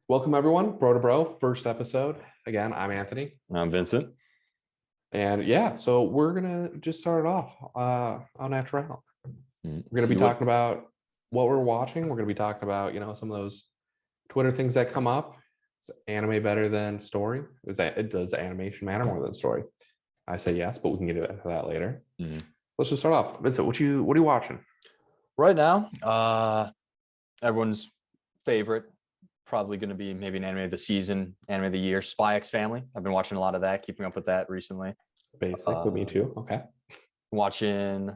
Welcome everyone, Bro to Bro, first episode. Again, I'm Anthony. I'm Vincent. And yeah, so we're gonna just start it off on natural. We're gonna be talking about what we're watching. We're gonna be talking about, some of those Twitter things that come up. Is anime better than story? Does animation matter more than story? I say yes, but we can get into that later. Let's just start off. Vincent, what are you watching? Right now, everyone's favorite, probably going to be maybe an anime of the season, anime of the year, Spy X Family. I've been watching a lot of that, keeping up with that recently. Basic, with me too. Okay. Watching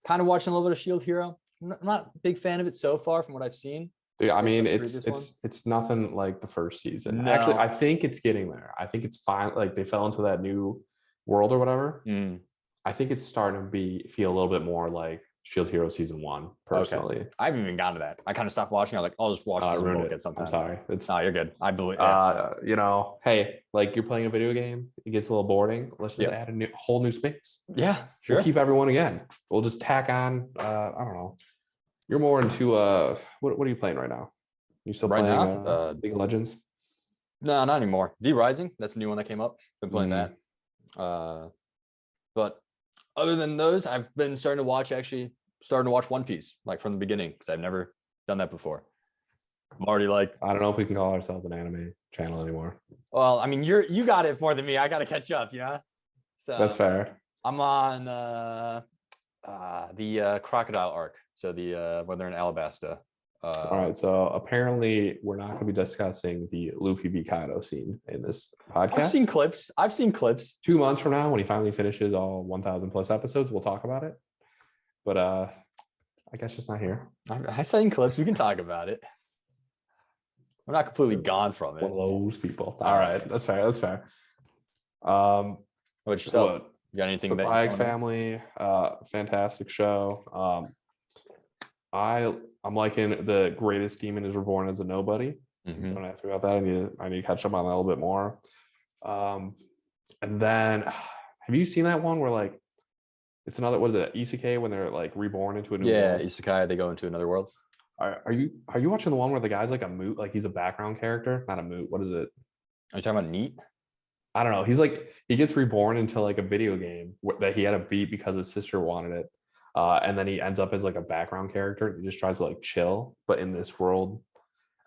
a little bit of Shield Hero. I'm not a big fan of it so far from what I've seen. Dude, I mean, it's nothing like the first season. No. Actually, I think it's getting there. I think it's fine. Like they fell into that new world or whatever. I think it's starting to feel a little bit more like Shield Hero season 1, personally. Okay. I haven't even gotten to that. I kind of stopped watching. I'll just watch season 1 at some time. I'm sorry. No, you're good. I believe. Hey, like you're playing a video game, it gets a little boring. Let's just add a whole new space. Yeah, sure. We'll keep everyone again. We'll just tack on. I don't know. You're more into what are you playing right now? You still playing League of Legends? No, not anymore. V Rising. That's a new one that came up. Been playing that. But other than those, I've been starting to watch One Piece, like from the beginning, because I've never done that before. I'm already like, I don't know if we can call ourselves an anime channel anymore. Well, I mean, you got it more than me. I got to catch up, So that's fair. I'm on the crocodile arc. So when they're in Alabasta. All right. So apparently we're not going to be discussing the Luffy v Kaido scene in this podcast. I've seen clips. 2 months from now, when he finally finishes all 1,000 plus episodes, we'll talk about it. But I guess it's not here. I've seen clips. We can talk about it. We're not completely gone from it. One of those people. All right. That's fair. What's yourself? You got anything? Spy X Family, fantastic show. I'm liking The Greatest Demon is Reborn as a Nobody. Don't ask me about that. I need to catch up on that a little bit more. And then, have you seen that one where like it's another? What is it? Isekai, when they're like reborn into a new world? Isekai. They go into another world. Are you watching the one where the guy's like a moot? Like he's a background character, not a moot. What is it? Are you talking about Neat? I don't know. He's like he gets reborn into like a video game that he had to beat because his sister wanted it. And then he ends up as like a background character. He just tries to like chill, but in this world,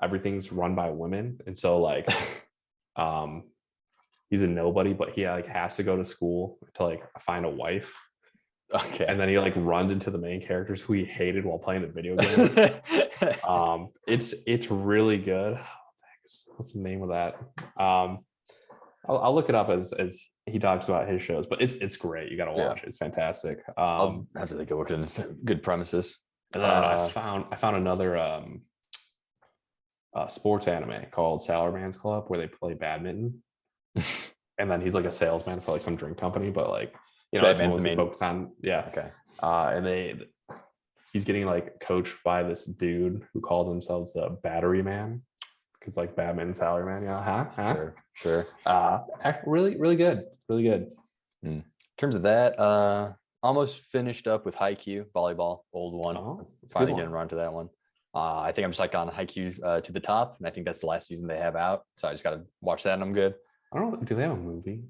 everything's run by women, and so like, he's a nobody, but he like has to go to school to like find a wife. Okay. And then he like runs into the main characters who he hated while playing the video game. It's really good. What's the name of that? I'll look it up as he talks about his shows, but it's great. You got to watch it. It's fantastic. I'll have to take a look at this. Good premises. And then I found another sports anime called Salaryman's Club, where they play badminton. And then he's like a salesman for like some drink company, but like it's mostly focused on Okay. And he's getting like coached by this dude who calls himself the Battery Man. Because like badminton salaryman, Sure. Really, really good. In terms of that, almost finished up with Haikyuu volleyball, old one. Finally getting around to that one. I think I'm just like on Haikyuu to the top, and I think that's the last season they have out. So I just got to watch that, and I'm good. I don't know. Do they have a movie?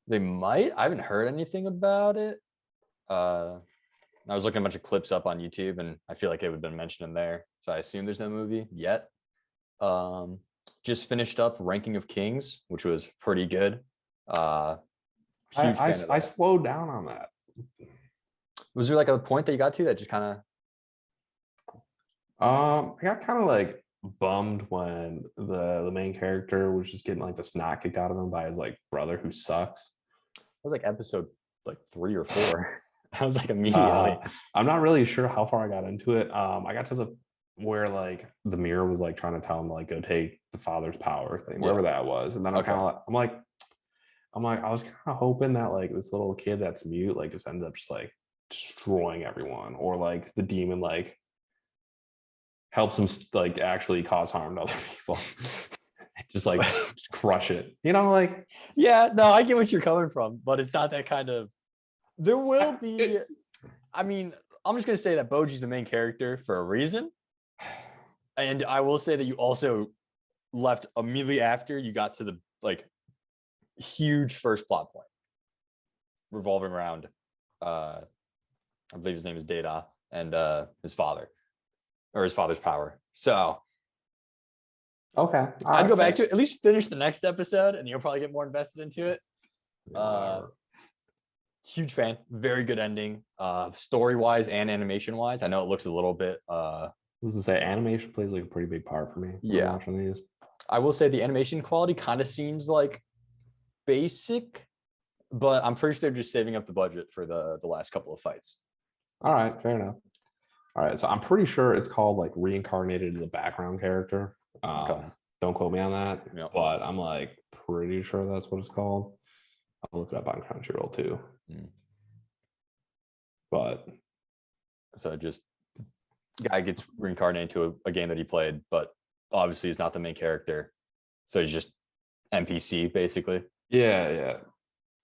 They might. I haven't heard anything about it. I was looking a bunch of clips up on YouTube, and I feel like it would have been mentioned in there. So I assume there's no movie yet. Just finished up Ranking of Kings, which was pretty good. I slowed down on that. Was there like a point that you got to that just kind of I got kind of like bummed when the main character was just getting like the snot kicked out of him by his like brother who sucks. It was like episode like 3 or 4. I was like immediately. I'm not really sure how far I got into it. I got to the where like the mirror was like trying to tell him to like go take the father's power thing, wherever that was. And then I'm like, I was kind of hoping that like this little kid that's mute like just ends up just like destroying everyone, or like the demon like helps him like actually cause harm to other people. Just like just crush it, like. Yeah, no, I get what you're coming from, but it's not that kind of. There will be. I mean, I'm just gonna say that Boji's the main character for a reason. And I will say that you also left immediately after you got to the like huge first plot point revolving around I believe his name is Data and his father or his father's power. So Okay. I'd go back to it, at least finish the next episode and you'll probably get more invested into it. Huge fan, very good ending, story wise and animation wise. I know it looks a little bit I was to say animation plays like a pretty big part for me. Yeah, watching these. I will say the animation quality kind of seems like basic, but I'm pretty sure they're just saving up the budget for the last couple of fights. All right, fair enough. All right, so I'm pretty sure it's called like reincarnated as a background character. Okay. Don't quote me on that, Yep. but I'm like pretty sure that's what it's called. I'll look it up on Crunchyroll too. But so just guy gets reincarnated into a game that he played, but obviously he's not the main character, so he's just NPC basically. Yeah.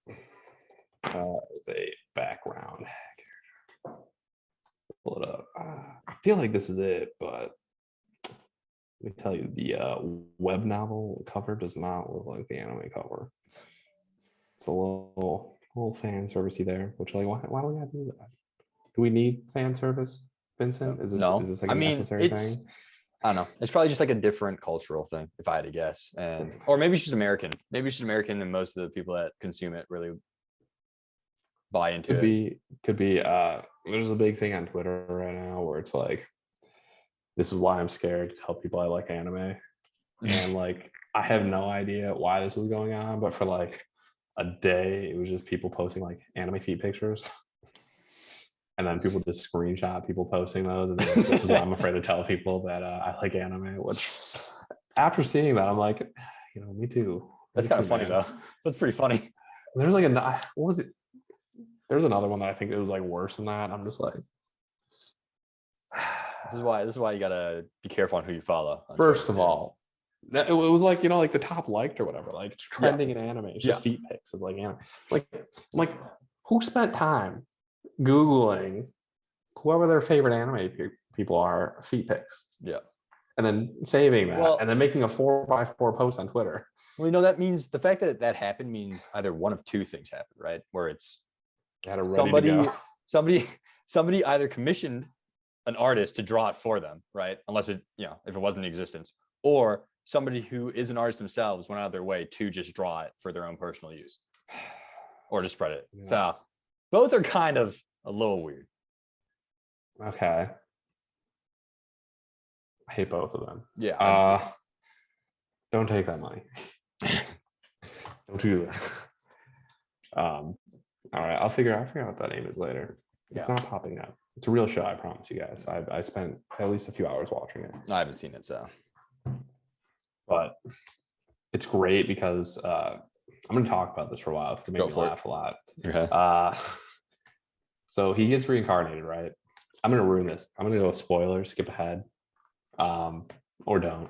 It's a background character. Pull it up. I feel like this is it, but let me tell you, the web novel cover does not look like the anime cover. It's a little fan servicey there, which like why do we have to do that? Do we need fan service, Vincent? Is this like a necessary thing? I don't know. It's probably just like a different cultural thing, if I had to guess. And or maybe it's just American. Maybe it's just American and most of the people that consume it really buy into it. Could be there's a big thing on Twitter right now where it's like, this is why I'm scared to tell people I like anime. And like I have no idea why this was going on, but for like a day it was just people posting like anime feet pictures. And then people just screenshot people posting those. And then, this is why I'm afraid to tell people that I like anime, which after seeing that, I'm like, me too. That's kind of funny though. That's pretty funny. There's like what was it? There's another one that I think it was like worse than that. I'm just like, this is why you gotta be careful on who you follow. First of all, it was like, like the top liked or whatever, like it's trending in anime. It's just feet pics of like anime. Like, I'm like, who spent time Googling whoever their favorite anime people are, feet pics? Yeah. And then saving that and then making a 4x4 post on Twitter. Well, that means the fact that that happened means either one of two things happened, right? Where it's somebody either commissioned an artist to draw it for them, right? Unless it, if it wasn't in existence, or somebody who is an artist themselves went out of their way to just draw it for their own personal use or to spread it. Yeah. So both are kind of a little weird. Okay. I hate both of them. Yeah. Don't take that money. Don't do that. All right, I'll figure out what that name is later. It's not popping up. It's a real show, I promise you guys. I spent at least a few hours watching it. I haven't seen it, so. But it's great because I'm going to talk about this for a while because it made me laugh a lot. Okay. So he gets reincarnated, right? I'm going to ruin this. I'm going to go with spoilers, skip ahead, or don't.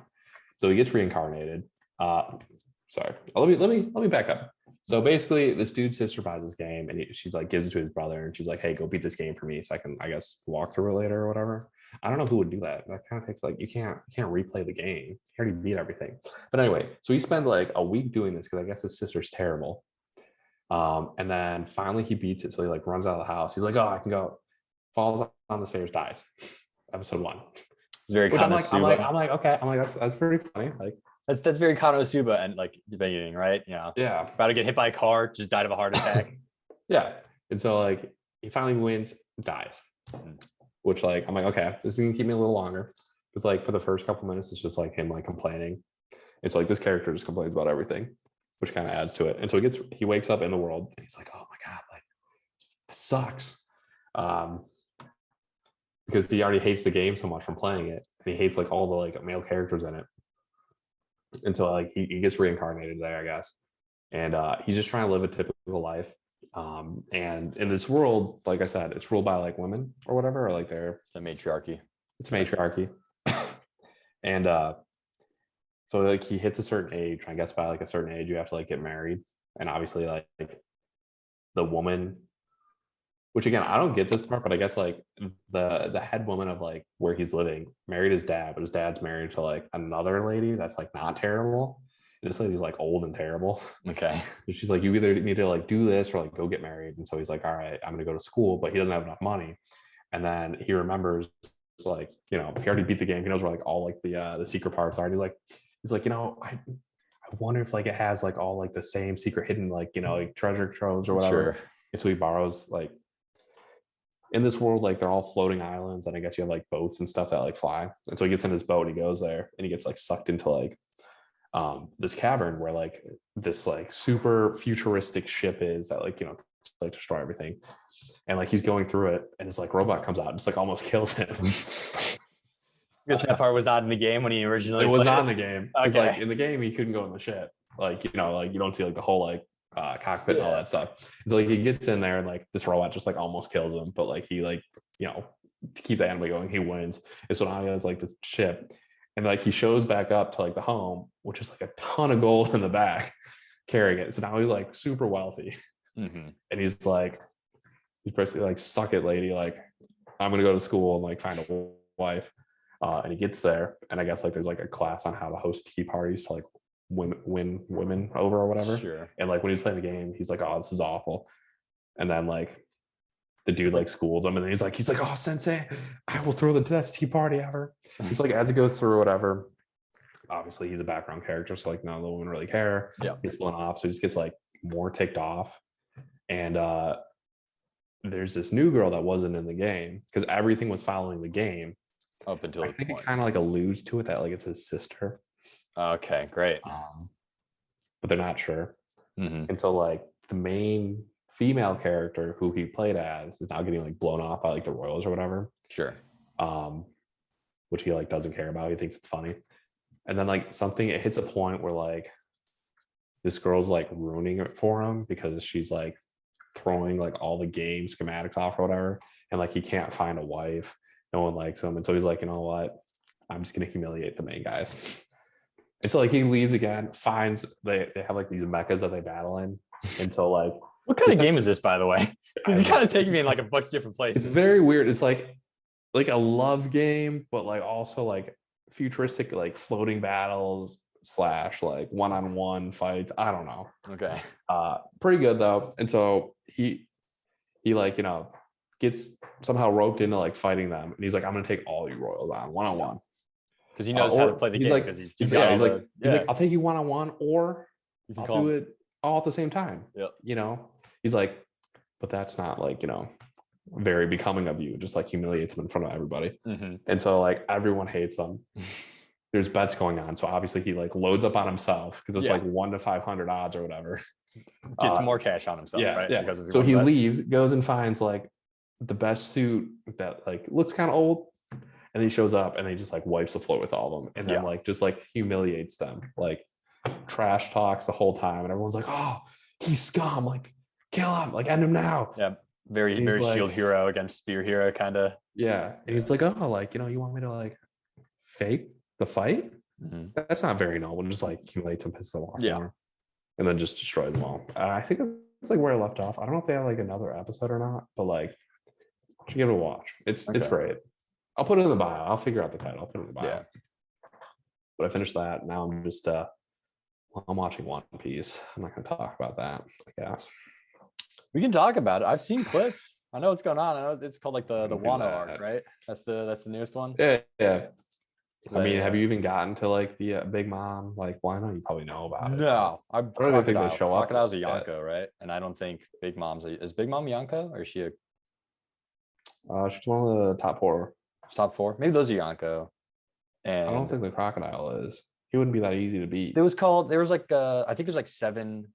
So he gets reincarnated. Sorry. Let me back up. So basically, this dude's sister buys this game, and she's like gives it to his brother, and she's like, "Hey, go beat this game for me, so I can, I guess, walk through it later or whatever." I don't know who would do that. That kind of takes like you can't replay the game. You already beat everything. But anyway, so he spends like a week doing this because I guess his sister's terrible. And then finally he beats it, so he like runs out of the house. He's like, "Oh, I can go." Falls on the stairs, dies. Episode 1. It's very Konosuba. I'm like, okay. I'm like, that's pretty funny. Like. That's very Konosuba and like debating, right? Yeah. About to get hit by a car, just died of a heart attack. Yeah. And so like he finally wins, dies. Which like I'm like, okay, this is gonna keep me a little longer. It's like for the first couple minutes, it's just like him like complaining. It's like this character just complains about everything, which kind of adds to it. And so he wakes up in the world and he's like, oh my God, like this sucks. Because he already hates the game so much from playing it. And he hates like all the like male characters in it. And so like he gets reincarnated there, I guess. And he's just trying to live a typical life. And in this world, like I said, it's ruled by like women or whatever, or like it's a matriarchy. It's a matriarchy. And so like he hits a certain age. I guess by like a certain age, you have to like get married. And obviously like the woman which again, I don't get this part, but I guess like the head woman of like where he's living married his dad, but his dad's married to like another lady that's like not terrible. And this lady's like old and terrible. Okay. And she's like, you either need to like do this or like go get married. And so he's like, all right, I'm gonna go to school, but he doesn't have enough money. And then he remembers like, he already beat the game. He knows where like all like the secret parts are. And he's like, I wonder if like it has like all like the same secret hidden like like treasure troves or whatever. Sure. And so he borrows like in this world, like they're all floating islands, and I guess you have like boats and stuff that like fly. And so he gets in his boat and he goes there and he gets like sucked into like this cavern where like this like super futuristic ship is that like like destroy everything. And like he's going through it and this like robot comes out and just like almost kills him. Because that part was not in the game when he originally. It was not in the game. Because Okay. like in the game he couldn't go in the ship. Like like you don't see like the whole like cockpit and all that stuff. And so like he gets in there and like this robot just like almost kills him, but like he like to keep the anime going, he wins. And so now he has like the ship, and like he shows back up to like the home, which is like a ton of gold in the back, carrying it. So now he's like super wealthy, and he's basically like, suck it, lady. Like I'm gonna go to school and like find a wife. And he gets there, and I guess like there's like a class on how to host tea parties to like win women over or whatever. Sure. And like when he's playing the game, he's like, oh, this is awful. And then like the dude like schools him, and then he's like, oh, sensei, I will throw the best tea party ever. It's like as it goes through whatever, obviously he's a background character, so like none of the women really care. Yeah. He's blown off, so he just gets like more ticked off. And there's this new girl that wasn't in the game because everything was following the game up until I think it kind of like alludes to it that like it's his sister. Okay, great. But they're not sure. And so like the main female character who he played as is now getting like blown off by like the royals or whatever. Sure. Which he like doesn't care about. He thinks it's funny. And then like it hits a point where like this girl's like ruining it for him because she's like throwing like all the game schematics off or whatever. And like he can't find a wife. No one likes him. And so he's like, you know what? I'm just gonna humiliate the main guys. And so like he leaves again, finds they have like these mechas that they battle in. And so like what kind of game is this, by the way? Because you kind of take me in like a bunch of different places. It's very weird. It's like a love game, but like also like futuristic like floating battles / like one-on-one fights. I don't know. Okay. Pretty good though. And so he like gets somehow roped into like fighting them, and he's like, I'm gonna take all you royals on one-on-one because he knows how to play the game. Because he's like, I'll take you one-on-one, or I'll do it all at the same time. Yeah. He's like, but that's not like very becoming of you. Just like humiliates him in front of everybody. And so like everyone hates him. There's bets going on, so obviously he like loads up on himself because it's like 1 to 500 odds or whatever. Gets more cash on himself. Yeah, right? Yeah. So he leaves, goes and finds like the best suit that like looks kind of old, and he shows up and he just like wipes the floor with all of them, and then like just like humiliates them, like trash talks the whole time, and everyone's like, oh, he's scum, like kill him, like end him now. Yeah, very like, shield hero against spear hero kind of. Yeah, and he's like, oh, like you want me to like fake the fight? That's not very noble. Just like humiliates him, pisses them off. Yeah, and then just destroys them all. I think it's like where I left off. I don't know if they have like another episode or not, but like should give it a watch. It's great. I'll put it in the bio. I'll figure out the title. I'll put it in the bio. Yeah. But I finished that. Now I'm just I'm watching One Piece. I'm not gonna talk about that, I guess. We can talk about it. I've seen clips. I know what's going on. I know it's called like the Wano arc, right? That's the newest one. Yeah. I mean, have you even gotten to like the Big Mom? Like, why not? You probably know about it. No, I don't even think they show up. Crocodile's a Yonko, Yonko, right? And I don't think Big Mom's is Big Mom Yonko, or is she a? She's one of the top 4. Top 4? Maybe those are Yonko. And I don't think the crocodile is. He wouldn't be that easy to beat. There was like I think there's like 7.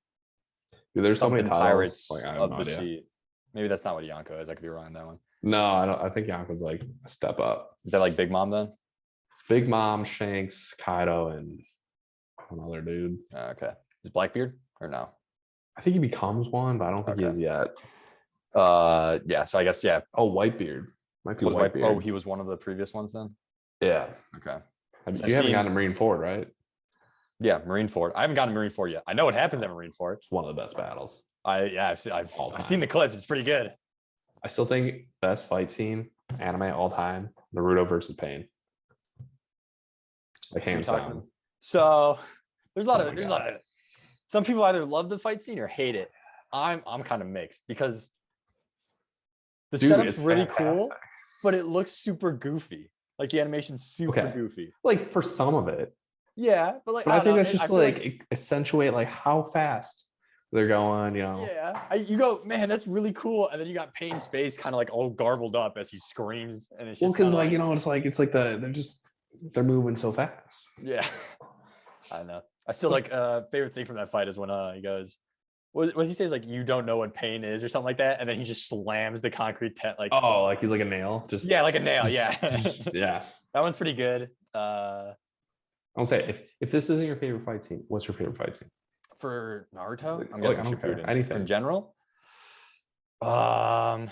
Dude, there's so many pirates like, of the sea. Maybe that's not what Yonko is. I could be wrong on that one. No, I don't. I think Yonko's like a step up. Is that like Big Mom then? Big Mom, Shanks, Kaido, and another dude. Okay. Is Blackbeard or no? I think he becomes one, but I don't think he is yet. Yeah. So I guess Oh, Whitebeard. Might be Whitebeard. Oh, he was one of the previous ones then. Yeah. Okay. You haven't gotten to Marineford, right? Yeah, Marineford. I haven't gotten to Marineford yet. I know what happens at Marineford. It's one of the best battles. I've seen the clips. It's pretty good. I still think best fight scene, anime all time, Naruto versus Pain. Like hands down. So there's a lot Oh of my God. some people either love the fight scene or hate it. I'm kind of mixed because the Dude, setup's it's really fantastic. cool, but it looks super goofy. Like the animation's super Okay. goofy. Like for some of it. Yeah, but like But I I think don't that's know. I just feel like accentuate like how fast they're going, you know. yeah, you go, man, that's really cool, and then you got Payne's face kind of like all garbled up as he screams, and it's Well, just because kind of like, you know, it's like they're moving so fast. yeah. I know. I still like favorite thing from that fight is when he goes, what he says like you don't know what pain is or something like that, and then he just slams the concrete like Oh, like he's like a nail. Just yeah, like a nail. Yeah, yeah. that one's pretty good. I'll say if this isn't your favorite fight scene, what's your favorite fight scene? For Naruto, I'm Like, guessing I don't care. Shippuden Anything. in general. I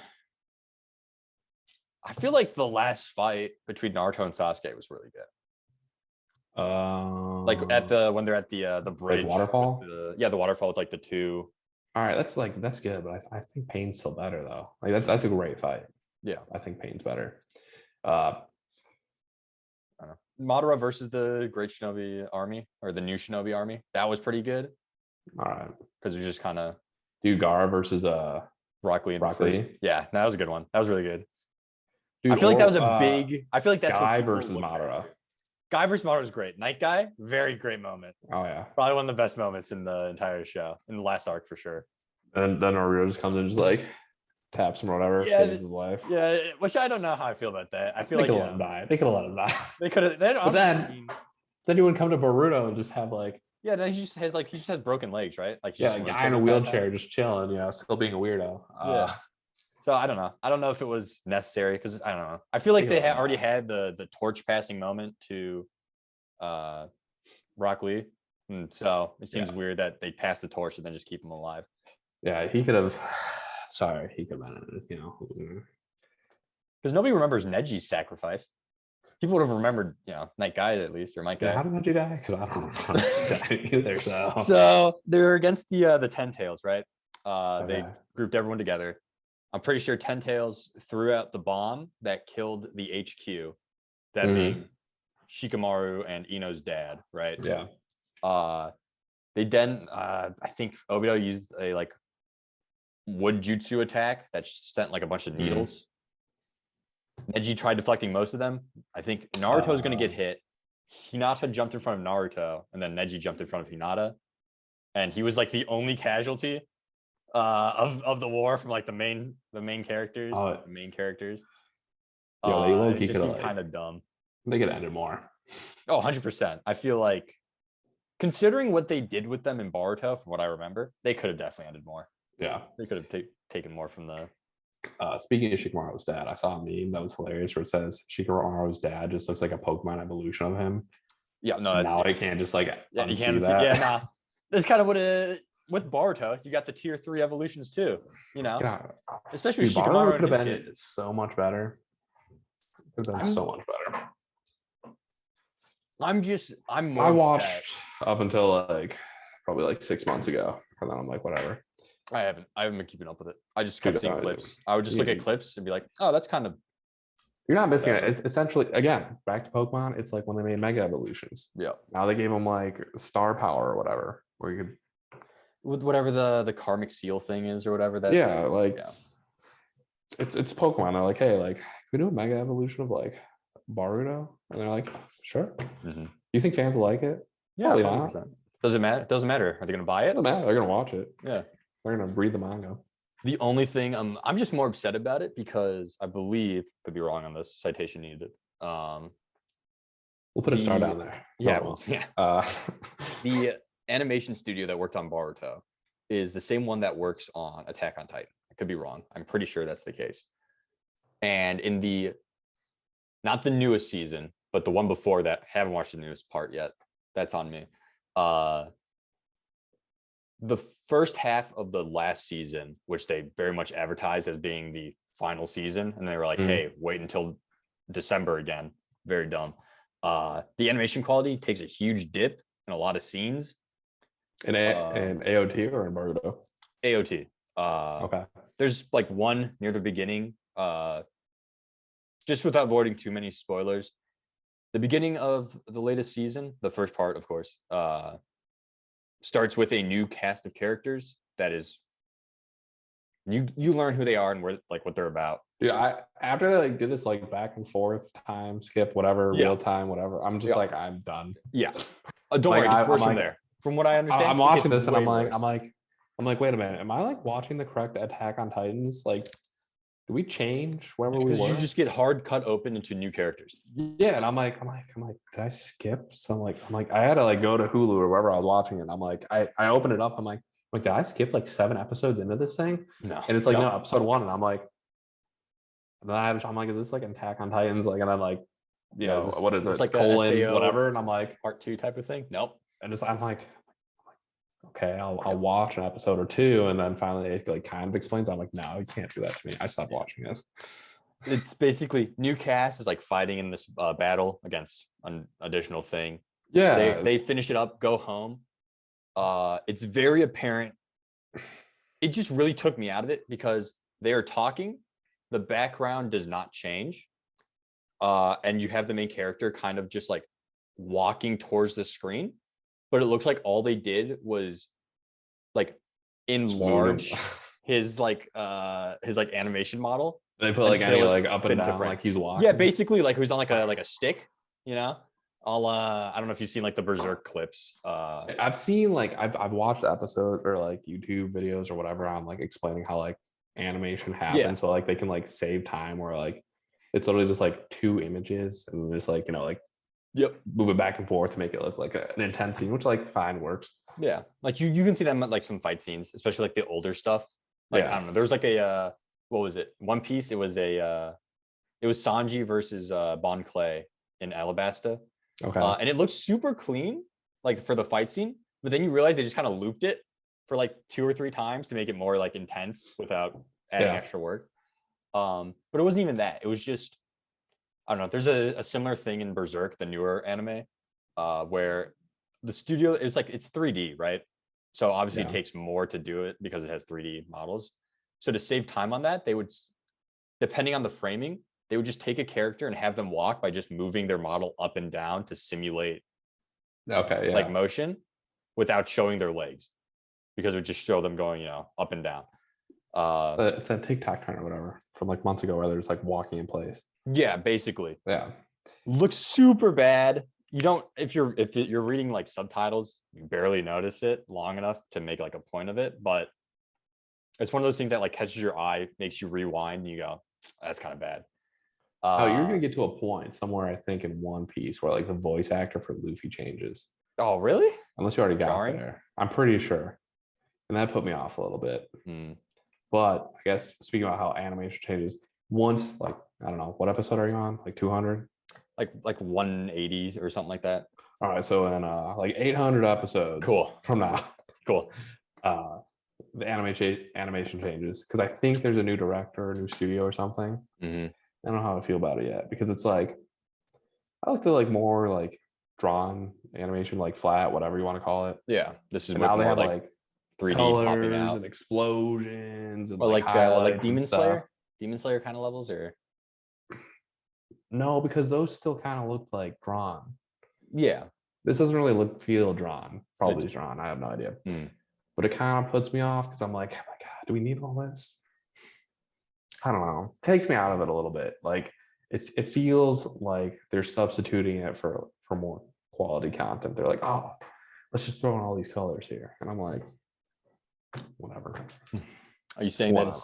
feel like the last fight between Naruto and Sasuke was really good. Like at when they're at the bridge, like waterfall. The waterfall with like the two. All right, that's good, but I think Pain's still better though. Like that's a great fight. Yeah, I think Pain's better. I don't know. Madara versus the Great Shinobi Army or the New Shinobi Army. That was pretty good. All right, because it was just kind of dude, Gara versus Rock Lee. Rock Lee. Yeah, that was a good one. That was really good. Dude, I feel like that was a big. I feel like that's Guy what versus Madara. Guy versus Madara was great. Night Guy, very great moment. Oh yeah, probably one of the best moments in the entire show, in the last arc for sure. And then Naruto just comes and just like taps him or whatever, saves his life. Yeah, which I don't know how I feel about that. I feel they like could let him die. They could have let him die. They could have. But then you would come to Boruto and just have like then he just has broken legs, right? Like a guy in a wheelchair just chilling, you know, still being a weirdo. Yeah. So I don't know. I don't know if it was necessary because I don't know. I feel like they already had the torch passing moment to Rock Lee, and so it seems weird that they pass the torch and then just keep him alive. Yeah, he could have. Sorry, he could have been, you know, because nobody remembers Neji's sacrifice. People would have remembered, you know, Night Guy at least, or Night Guy. How did Neji die? Because I don't remember either. So they're against the Ten Tails, right? They grouped everyone together. I'm pretty sure Ten Tails threw out the bomb that killed the HQ, that being Shikamaru and Ino's dad, right? Yeah. They then, I think Obito used a like wood jutsu attack that sent like a bunch of needles. Neji tried deflecting most of them. I think Naruto was going to get hit. Hinata jumped in front of Naruto, and then Neji jumped in front of Hinata, and he was like the only casualty of the war from like the main characters. The main characters. Yeah, it just seemed kind of dumb. They could have ended more. Oh, 100%. I feel like, considering what they did with them in Boruto, from what I remember, they could have definitely ended more. Yeah. They could have taken more from the... Speaking of Shikamaru's dad, I saw a meme that was hilarious where it says Shikamaru's dad just looks like a Pokemon evolution of him. Yeah, no, now I can't just like unsee that. Yeah, nah. That's kind of what with Boruto, you got the tier 3 evolutions too. You know, God. Especially with Shikamaru could have been so much better. Could have been so much better. I'm more. I watched up until like probably like 6 months ago, and then I'm like, whatever. I haven't been keeping up with it. I just kept seeing clips. I would just look at clips and be like, oh, that's kind of. You're not missing it. It's essentially, again, back to Pokemon. It's like when they made Mega Evolutions. Yeah. Now they gave them like star power or whatever, where you could. With whatever the karmic seal thing is or whatever that. Yeah, like. Yeah. It's Pokemon. They're like, hey, like, can we do a Mega Evolution of like Boruto? And they're like, sure. You think fans will like it? Yeah, 100%. Does it matter? Doesn't matter. Are they going to buy it? Doesn't matter. They're going to watch it. Yeah. They're going to read the manga. The only thing I'm just more upset about it because I believe, could be wrong on this, citation needed. We'll put a star down there. Yeah, the animation studio that worked on Boruto is the same one that works on Attack on Titan. I could be wrong. I'm pretty sure that's the case. And in not the newest season, but the one before that, haven't watched the newest part yet. That's on me. The first half of the last season, which they very much advertised as being the final season, and they were like, hey, wait until December again. Very dumb. The animation quality takes a huge dip in a lot of scenes. In AOT or in Boruto? AOT. Okay. There's like one near the beginning, just without avoiding too many spoilers. The beginning of the latest season, the first part, of course, starts with a new cast of characters that is you learn who they are and where like what they're about. Yeah, after they like did this like back and forth time skip, whatever, real time, whatever, I'm just like, I'm done. Yeah. Don't worry, it's worse from there. From what I understand, I'm watching this and I'm like, wait a minute, am I like watching the correct Attack on Titans? Like, do we change wherever we were? You just get hard cut open into new characters. Yeah, and I'm like, did I skip? So I'm like, I had to like go to Hulu or wherever I was watching it. And I'm like, I opened it up. I'm like, did I skip like 7 episodes into this thing? No. And it's like, no, episode 1. And I'm like, I'm like, is this like Attack on Titans? Like, and then like, you know, what is it? Like colon, whatever. And I'm like, part 2 type of thing. Nope. And I'm like, okay, I'll watch an episode or 2, and then finally it like kind of explains. I'm like, no, you can't do that to me. I stopped watching this. It's basically new cast is like fighting in this battle against an additional thing. Yeah, they finish it up, go home. It's very apparent. It just really took me out of it because they are talking. The background does not change, and you have the main character kind of just like walking towards the screen, but it looks like all they did was like enlarge his animation model. They put like any like up and down, like he's walking. Yeah, basically like he was on like a stick, you know. I don't know if you've seen like the Berserk clips. I've seen like I've watched episodes or like YouTube videos or whatever on like explaining how like animation happens, so like they can like save time, where like it's literally just like 2 images and just like, you know, like move it back and forth to make it look like an intense scene, which like fine works. Yeah, like you can see them at like some fight scenes, especially like the older stuff. Like I don't know, there was like a what was it? One Piece. It was Sanji versus Bon Clay in Alabasta. Okay. And it looks super clean, like for the fight scene, but then you realize they just kind of looped it for like 2 or 3 times to make it more like intense without adding extra work. But it wasn't even that. It was just, I don't know. There's a similar thing in Berserk, the newer anime, where the studio is like, it's 3D, right? So obviously it takes more to do it because it has 3D models. So to save time on that, they would, depending on the framing, they would just take a character and have them walk by just moving their model up and down to simulate like motion without showing their legs, because it would just show them going, you know, up and down. It's that TikTok trend or whatever from like months ago where they're just like walking in place. Yeah, basically. Yeah. Looks super bad. You don't, if you're reading like subtitles, you barely notice it long enough to make like a point of it, but it's one of those things that like catches your eye, makes you rewind, and you go, that's kind of bad. You're gonna get to a point somewhere, I think, in One Piece where like the voice actor for Luffy changes. Oh, really? Unless you already got there. I'm pretty sure. And that put me off a little bit. But I guess speaking about how animation changes, once like, I don't know, what episode are you on? Like 200? Like 180 or something like that. All right, so in like 800 episodes from now. Cool. The animation changes because I think there's a new director, a new studio or something. I don't know how I feel about it yet, because it's like, I like the like more like drawn animation, like flat, whatever you want to call it. Yeah, this is now they have like 3D colors popping out and explosions and or like Demon Slayer. Demon Slayer kind of levels, or no, because those still kind of look like drawn. Yeah, this doesn't really feel drawn. Probably drawn. I have no idea. But it kind of puts me off because I'm like, oh my god, do we need all this? I don't know. It takes me out of it a little bit. Like it feels like they're substituting it for more quality content. They're like, oh, let's just throw in all these colors here. And I'm like, whatever. Are you saying that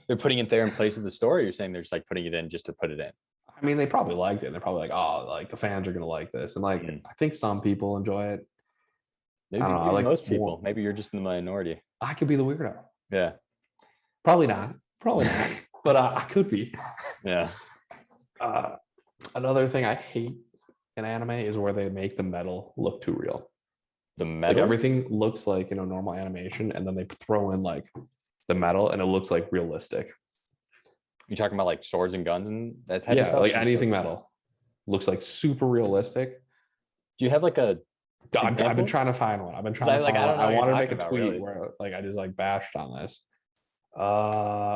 they're putting it there in place of the story? Or you're saying they're just like putting it in just to put it in? I mean, they probably liked it. They're probably like, oh, like the fans are gonna like this. And like I think some people enjoy it. Maybe, I don't know, like most people. Maybe you're just in the minority. I could be the weirdo. Yeah. Probably not. But I could be. Yeah. Another thing I hate in anime is where they make the metal look too real. The metal? Like everything looks like, you know, normal animation, and then they throw in like the metal and it looks like realistic. You talking about like swords and guns and that type of stuff? Yeah, like anything metal looks like super realistic. Do you have like a I've been trying to find one. I've been trying to find one. I wanted to make a tweet where like I just like bashed on this.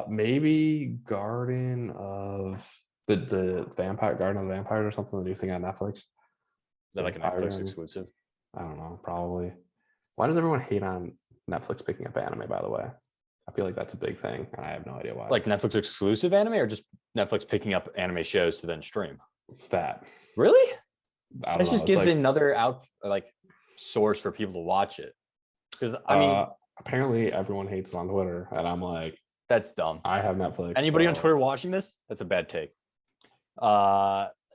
Maybe Garden of the Vampire Garden of the Vampires or something. The new thing on Netflix. Is that like a Vampire Netflix Garden. exclusive? I don't know. Probably. Why does everyone hate on Netflix picking up anime? By the way, I feel like that's a big thing, and I have no idea why. Like Netflix exclusive anime, or just Netflix picking up anime shows to then stream? that. Really? I don't That know. just It's gives like another source for people to watch it. Because I mean, apparently everyone hates it on Twitter, and I'm like, that's dumb. I have Netflix. Anybody on Twitter watching this? That's a bad take.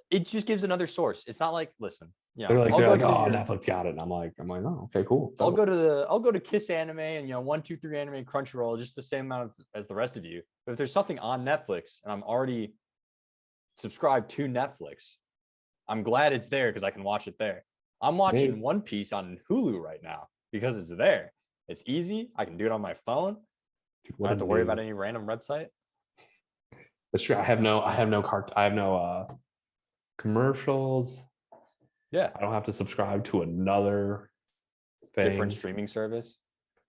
It just gives another source. It's not like, listen, they're like, oh, Netflix got it, and I'm like, oh, okay, cool. I'll go to Kiss Anime and 123 Anime, Crunchyroll, just the same amount as the rest of you. But if there's something on Netflix and I'm already subscribed to Netflix, I'm glad it's there because I can watch it there. I'm watching One Piece on Hulu right now because it's there. It's easy. I can do it on my phone. I don't have to worry about any random website. That's true. I have no commercials. Yeah. I don't have to subscribe to another different streaming service.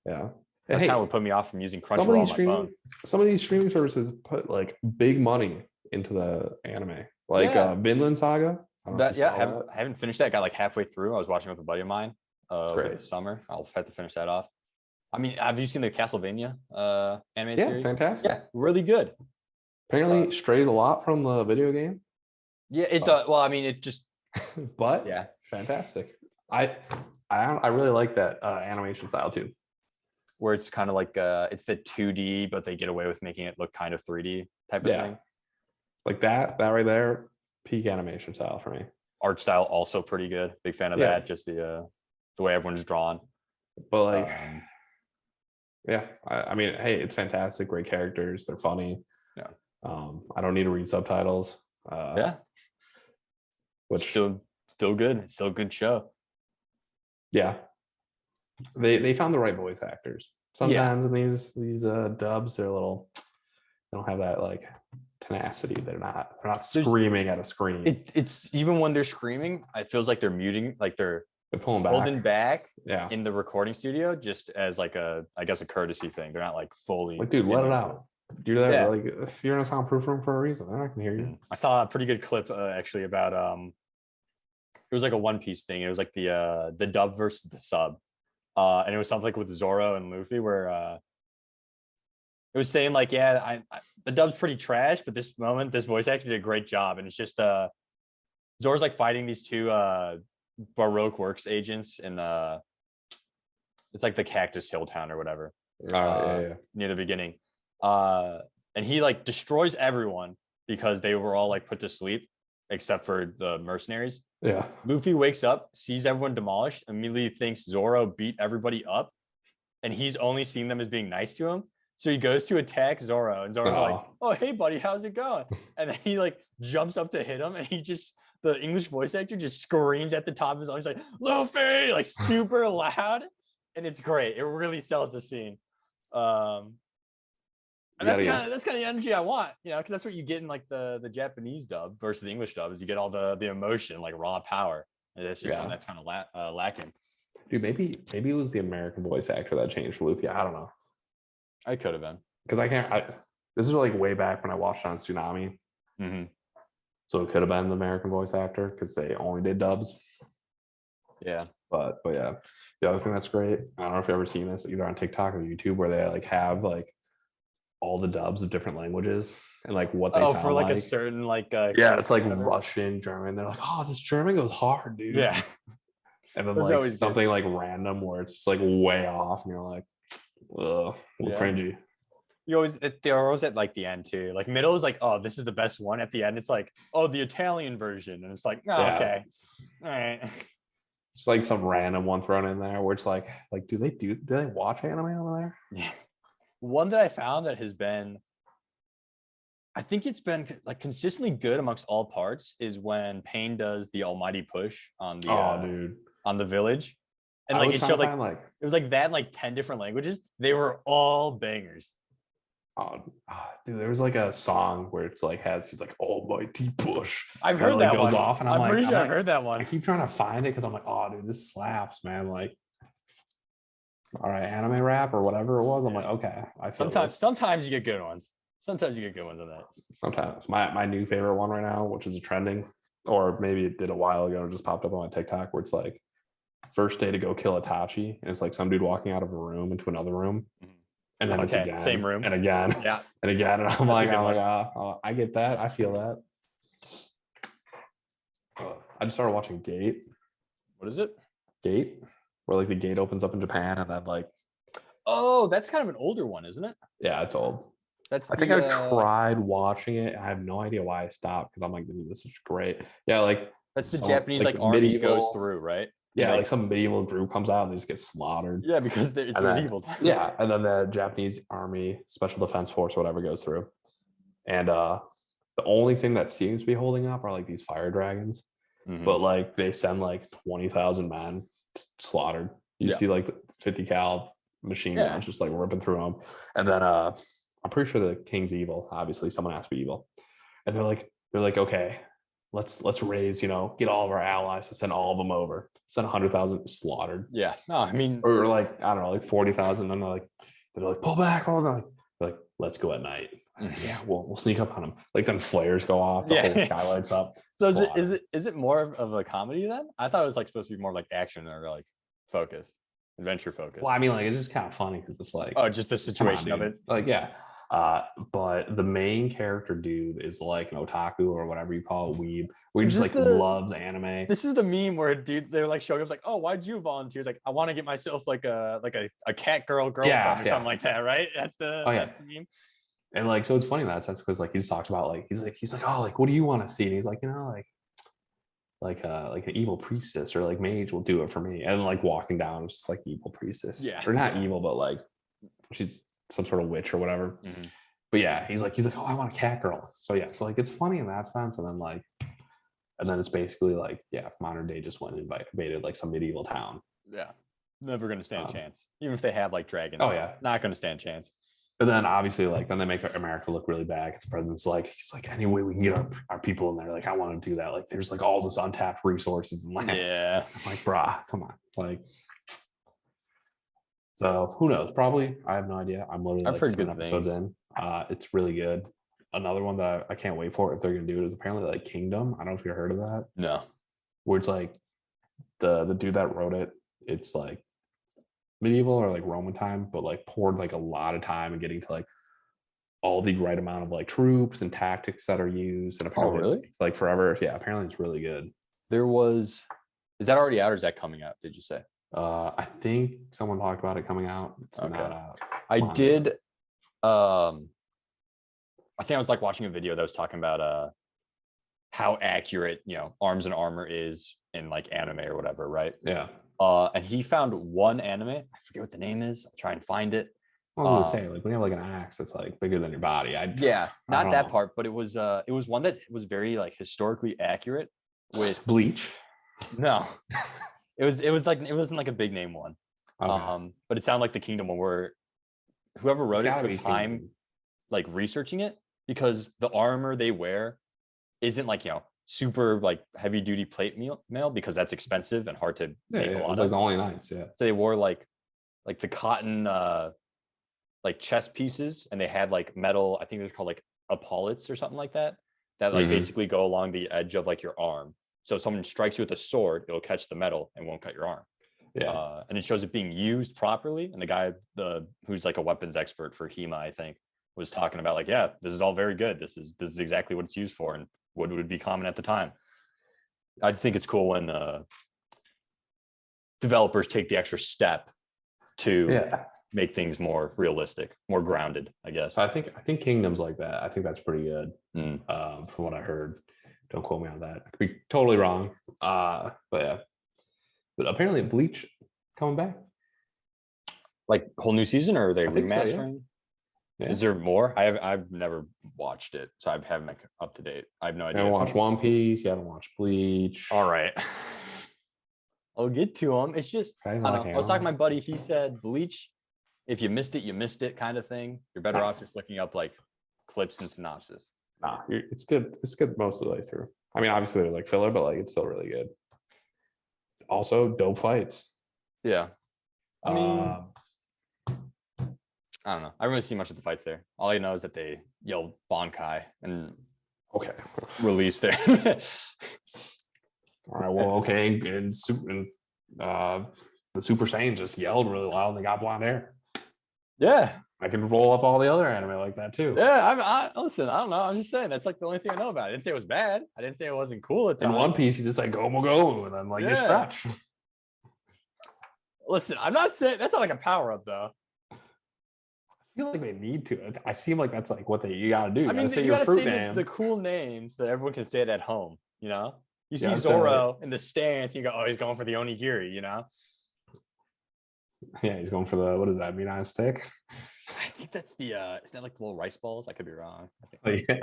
Yeah. That's kind of what put me off from using Crunchyroll on my phone. Some of these streaming services put like big money into the anime, like Vinland Saga. I haven't finished that. Got like halfway through. I was watching with a buddy of mine over the summer. I'll have to finish that off. I mean, have you seen the Castlevania animated series? Yeah, fantastic. Yeah, really good. Apparently strays a lot from the video game. Yeah, it does. Well, I mean, it just but yeah, fantastic. I really like that animation style too, where it's kind of like it's the 2D, but they get away with making it look kind of 3D type of thing. Like that right there, peak animation style for me. Art style also pretty good. Big fan of that. Just the way everyone's drawn. But like, I mean, hey, it's fantastic. Great characters. They're funny. Yeah. I don't need to read subtitles. Which still good. It's still a good show. Yeah. They found the right voice actors. Sometimes in these dubs, they don't have that like tenacity. They're not screaming at a screen. It's even when they're screaming, it feels like they're muting, like they're pulling back. Holding back yeah. in the recording studio just as like a courtesy thing. They're not like fully like, dude, let it out. You're there. Like if you're in a soundproof room for a reason, they're not gonna hear you. I saw a pretty good clip actually about it was like a One Piece thing. It was like the dub versus the sub. And it was something like with Zoro and Luffy where it was saying like, the dub's pretty trash, but this voice actor did a great job. And it's just Zoro's like fighting these two Baroque Works agents in it's like the Cactus Hill town or whatever. Near the beginning. And he like destroys everyone because they were all like put to sleep except for the mercenaries. Yeah. Luffy wakes up, sees everyone demolished, immediately thinks Zoro beat everybody up, and he's only seen them as being nice to him. So he goes to attack Zoro, and Zoro's like, "Oh, hey, buddy, how's it going?" And then he like jumps up to hit him, and the English voice actor just screams at the top of his lungs like, "Luffy!" like super loud, and it's great. It really sells the scene. And that's kind of the energy I want, because that's what you get in like the Japanese dub versus the English dub is you get all the emotion, like raw power. And that's just that's kind of lacking. Dude, maybe it was the American voice actor that changed Luffy. I don't know. I could have been because this is like way back when I watched on Tsunami. Mm-hmm. So it could have been the American voice actor because they only did dubs. Yeah, but yeah, the other thing that's great. I don't know if you've ever seen this either on TikTok or YouTube where they like have like all the dubs of different languages and like what they sound for like a certain like it's like Russian, German. They're like, oh, this German goes hard, dude. Yeah. And then like something good. Like random where it's just like way off and you're like, cringy. They're always at like the end too. Like middle is like, oh, this is the best one. At the end, it's like, oh, the Italian version. And it's like, okay. All right. Just like some random one thrown in there where it's like do they watch anime over there? Yeah. One that I found that has been, I think it's been like consistently good amongst all parts is when Pain does the almighty push on the on the village. And like it showed like it was like that in like 10 different languages. They were all bangers. Dude, there was like a song where it's like he's like almighty push. I've heard that goes one. Off and I'm pretty sure I've heard that one. I keep trying to find it because I'm like, oh dude, this slaps, man. Like all right, anime rap or whatever it was. I'm like, okay, I feel this. Sometimes you get good ones. Sometimes you get good ones on that. Sometimes my new favorite one right now, which is trending, or maybe it did a while ago, it just popped up on my TikTok, where it's like first day to go kill Itachi, and it's like some dude walking out of a room into another room, and then it's again, same room, and again, yeah, and again, and I'm like, I get that, I feel that. I just started watching Gate. What is it? Gate, where like the gate opens up in Japan, and then like, oh, that's kind of an older one, isn't it? Yeah, it's old. That's I think I tried watching it. I have no idea why I stopped, because I'm like, this is great. Yeah, like that's the Japanese like army goes through, right? Yeah, like some medieval group comes out and they just get slaughtered. Yeah, because it's medieval. Yeah, and then the Japanese army, special defense force, whatever, goes through. And the only thing that seems to be holding up are like these fire dragons. But like they send like 20,000 men slaughtered. You see like 50 cal machine guns just like ripping through them. And then I'm pretty sure the king's evil. Obviously, someone has to be evil. And they're like, okay, let's raise, get all of our allies to send all of them over. Send 100,000 slaughtered. Yeah. No, I mean, or like, I don't know, like 40,000. And they're like, pull back. They're like, let's go at night. Yeah, we'll sneak up on them. Like then flares go off, the whole sky lights up. So is it more of a comedy then? I thought it was like supposed to be more like action or like focused, adventure focused. Well, I mean, like it's just kind of funny because it's like, oh, just the situation of it. Like, yeah. But the main character dude is like an otaku or whatever you call it, weeb, where he just like loves anime. This is the meme where they're like showing up like, oh, why'd you volunteer? It's like, I want to get myself like a cat girlfriend or something like that, right? That's the meme. And like, so it's funny in that sense because like he just talks about like he's like, oh, like what do you want to see? And he's like, like an evil priestess or like mage will do it for me. And like walking down, it's just like evil priestess. Yeah. Or not evil, but like she's some sort of witch or whatever. But yeah, he's like, oh, I want a cat girl. So yeah, so like it's funny in that sense. And then it's basically like, yeah, modern day just went and invaded like some medieval town. Yeah. Never gonna stand a chance. Even if they have like dragons. Oh yeah. Not gonna stand a chance. But then obviously, like, then they make America look really bad. Because the president's like, he's like, any way we can get our people in there. Like, I want to do that. Like, there's like all this untapped resources and land. Yeah. I'm like, brah, come on. Like, so who knows? Probably. I have no idea. I'm literally like 7 episodes in. It's really good. Another one that I can't wait for if they're gonna do it is apparently like Kingdom. I don't know if you heard of that. No. Where it's like the dude that wrote it, it's like medieval or like Roman time, but like poured like a lot of time in getting to like all the right amount of like troops and tactics that are used. And apparently it's like forever. Yeah, apparently it's really good. Is that already out or is that coming out? Did you say? I think someone talked about it coming out. It's not out. I did. I think I was like watching a video that was talking about how accurate arms and armor is in like anime or whatever, right? Yeah. And he found one anime. I forget what the name is. I'll try and find it. I was gonna say, like when you have like an axe, it's like bigger than your body. Not that part, but it was one that was very like historically accurate with Bleach. No, it wasn't like a big name one. Okay. But it sounded like the Kingdom one where whoever wrote it took time like researching it because the armor they wear isn't like super like heavy duty plate mail because that's expensive and hard to make a lot of. Like the only nights, yeah. So they wore like the cotton like chest pieces, and they had like metal. I think they're called like epaulets or something like that. That like basically go along the edge of like your arm. So if someone strikes you with a sword, it'll catch the metal and won't cut your arm. Yeah. And it shows it being used properly. And the guy who's like a weapons expert for HEMA, I think, was talking about like, yeah, this is all very good. This is exactly what it's used for and what would be common at the time. I think it's cool when developers take the extra step to make things more realistic, more grounded, I guess. So I think Kingdom's like that. I think that's pretty good. From what I heard. Don't quote me on that. I could be totally wrong. But yeah. But apparently Bleach coming back. Like whole new season, or are they remastering? So, yeah. Is there more? I've never watched it, so I haven't like up to date. I have no idea. You haven't watched One Piece. You haven't watched Bleach. All right. I'll get to them. It's just I was talking to my buddy. He said Bleach, if you missed it kind of thing. You're better off just looking up like clips and synopsis. Nah, it's good. It's good most of the way through. I mean, obviously they're like filler, but like it's still really good. Also, dope fights. Yeah. I mean, I don't know. I don't really see much of the fights there. All I know is that they yell Bankai and Okay. release there. All right. Well, okay. The Super Saiyan just yelled really loud and they got blonde hair. Yeah. I can roll up all the other anime like that too. Yeah. Listen, I don't know. I'm just saying that's like the only thing I know about it. I didn't say it was bad. I didn't say it wasn't cool at the In time. One Piece, you just like go, and then like you stretch. Listen, I'm not saying that's not like a power up though. I feel like they need to. I seem like that's like what you gotta do. I mean, say you your gotta fruit say name. the cool names that everyone can say it at home. You know, you see Yeah, Zoro in the stance, you go, oh, he's going for the onigiri. You know. Yeah, he's going for the what is that? Mean stick. I think that's the is that like the little rice balls? I could be wrong. I think. Oh, yeah.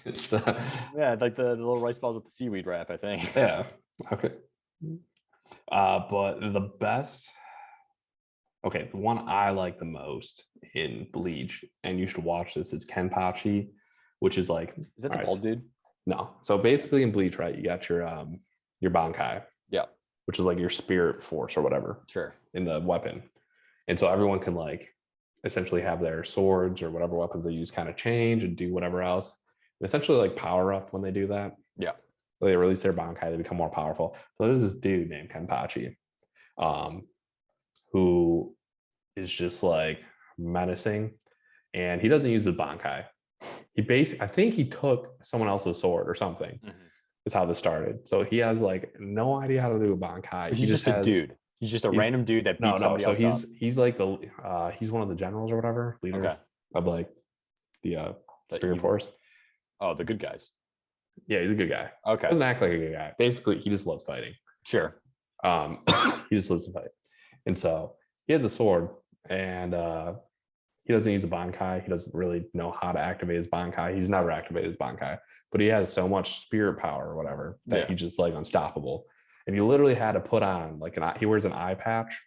It's yeah, like the little rice balls with the seaweed wrap, I think. Yeah. Okay. But the best. Okay, the one I like the most in Bleach, and you should watch this, is Kenpachi, which is like. Is that the bald dude? No. So basically in Bleach, right, you got your Bankai. Yeah. Which is like your spirit force or whatever. Sure. In the weapon. And so everyone can like essentially have their swords or whatever weapons they use kind of change and do whatever else. And essentially like power up when they do that. Yeah. They release their Bankai, they become more powerful. So there's this dude named Kenpachi, who is just like menacing, and he doesn't use his Bankai. I think he took someone else's sword or something. Mm-hmm. Is how this started. So he has like no idea how to do a Bankai. He's just a dude. He's just a random dude that beats somebody else. So he's like he's one of the generals or whatever, leaders of like the Spirit Force. Oh, the good guys. Yeah, he's a good guy. Okay. Doesn't act like a good guy. Basically, he just loves fighting. Sure. He just loves to fight. And so he has a sword, and he doesn't use a Bankai. He doesn't really know how to activate his Bankai. He's never activated his Bankai, but he has so much spirit power or whatever that he's just like unstoppable. And he literally had to put on like he wears an eye patch,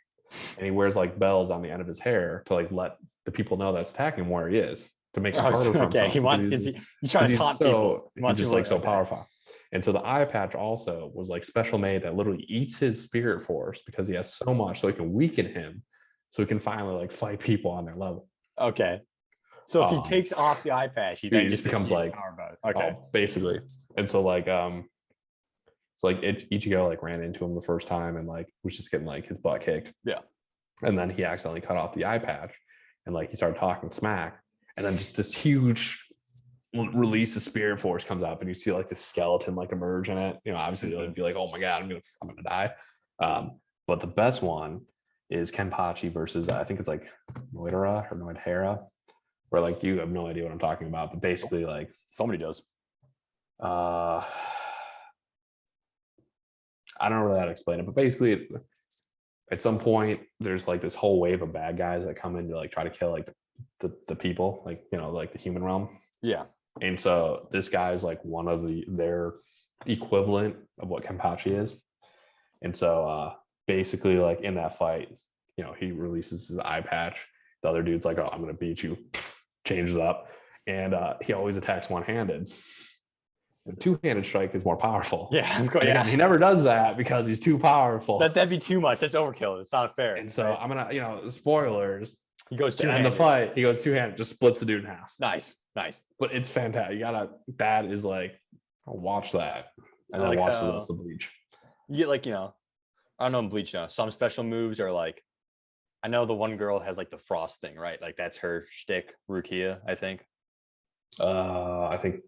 and he wears like bells on the end of his hair to like let the people know that's attacking him where he is, to make it harder for him. Okay, he's trying to taunt people. He's just like so powerful. And so the eye patch also was like special made that literally eats his spirit force because he has so much, so it can weaken him, so he can finally like fight people on their level. Okay. So if he takes off the eye patch, he then just becomes like okay, basically. And so like Ichigo like ran into him the first time and like was just getting like his butt kicked. Yeah. And then he accidentally cut off the eye patch, and like he started talking smack, and then just this huge release of spirit force comes up, and you see like the skeleton like emerge in it. You know, obviously they'll be like, oh my god, I'm gonna die. But the best one is Kenpachi versus I think it's like Noidera, where like you have no idea what I'm talking about, but basically like somebody does. I don't know really how to explain it, but basically at some point there's like this whole wave of bad guys that come in to like try to kill like the people, like, you know, like the human realm. Yeah. And so this guy is like one of their equivalent of what Kenpachi is. And so basically like in that fight, you know, he releases his eye patch. The other dude's like, oh, I'm gonna beat you, changes up, and he always attacks one-handed. The two-handed strike is more powerful. Yeah, of course. Yeah. He never does that because he's too powerful. That'd be too much. That's overkill. It's not fair. And so right? I'm gonna, you know, spoilers. He goes to end the fight. He goes two-handed, just splits the dude in half. Nice. But it's fantastic. That is like, watch that, and then watch the rest of Bleach. You get like, you know, I don't know in Bleach now. Some special moves are like, I know the one girl has like the frost thing, right? Like that's her shtick, Rukia, I think. I think